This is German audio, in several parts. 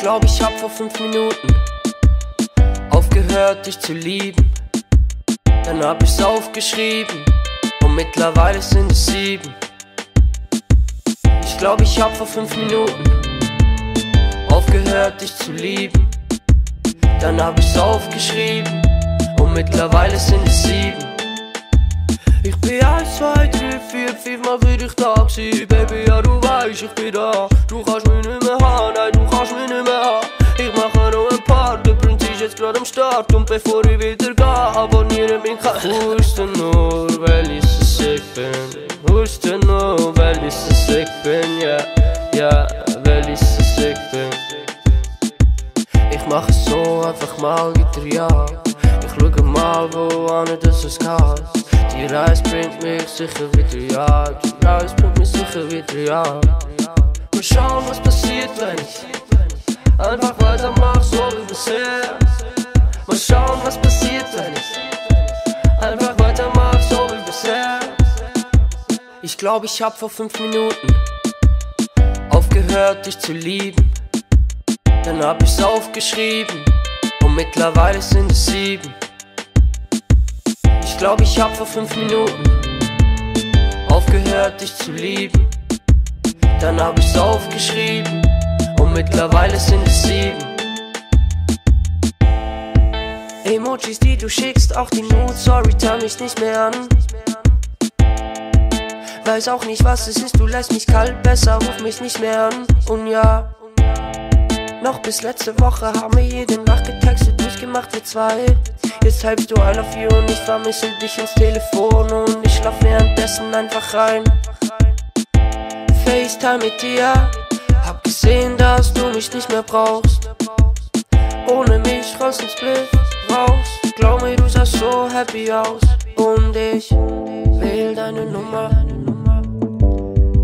glaub, ich hab vor 5 Minuten aufgehört, dich zu lieben. Dann hab ich's aufgeschrieben und mittlerweile sind es 7. Ich glaub, ich hab vor 5 Minuten aufgehört, dich zu lieben. Dann hab ich's aufgeschrieben und mittlerweile sind es 7. Ich bin 1, 2, 3, 4, 5 Mal für dich da gewesen. Baby, ja du weißt, ich bin da. Du kannst mich nicht mehr haben, nein, du kannst mich nicht mehr haben. Ich mache noch ein paar, der Prinz ist jetzt grad am Start. Und bevor ich wieder gehe, abonniere mich kein. Hörst du nur, weil ich so sick bin? Hörst du nur, weil ich so sick bin? Ja, ja, weil ich so sick bin. Ich mach es so einfach mal wieder, ja. Ich schau mal, woan das es geht. Die Reise bringt mich sicher wieder, ja. Die Reise bringt mich sicher wieder, ja. Mal schauen, was passiert, wenn ich einfach weitermach, so wie bisher. Mal schauen, was passiert, wenn ich einfach weitermach, so wie bisher. Ich glaub, ich hab vor 5 Minuten aufgehört, dich zu lieben. Dann hab ich's aufgeschrieben und mittlerweile sind es 7. Ich glaub, ich hab vor 5 Minuten aufgehört, dich zu lieben. Dann hab ich's aufgeschrieben und mittlerweile sind es 7. Emojis, die du schickst, auch die Nudes, sorry, tell mich nicht mehr an. Weiß auch nicht, was es ist, du lässt mich kalt, besser ruf mich nicht mehr an. Und ja, noch bis letzte Woche haben wir jeden Nacht getextet, durchgemacht wir zwei. Jetzt typst du I love you und ich vermisse dich ins Telefon und ich schlaf währenddessen einfach rein. FaceTime mit dir, hab gesehen, dass du mich nicht mehr brauchst. Ohne mich raus ins Split, raus. Glaub mir, du sahst so happy aus. Und ich wähl deine Nummer,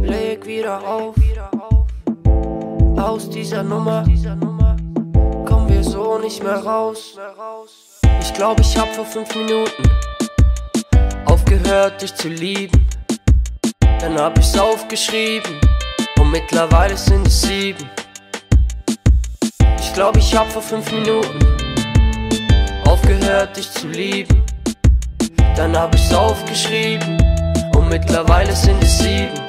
leg wieder auf. Aus dieser Nummer kommen wir so nicht mehr raus. Ich glaub, ich hab vor 5 Minuten aufgehört, dich zu lieben. Dann hab ich's aufgeschrieben und mittlerweile sind es 7. Ich glaub, ich hab vor 5 Minuten aufgehört, dich zu lieben. Dann hab ich's aufgeschrieben und mittlerweile sind es 7.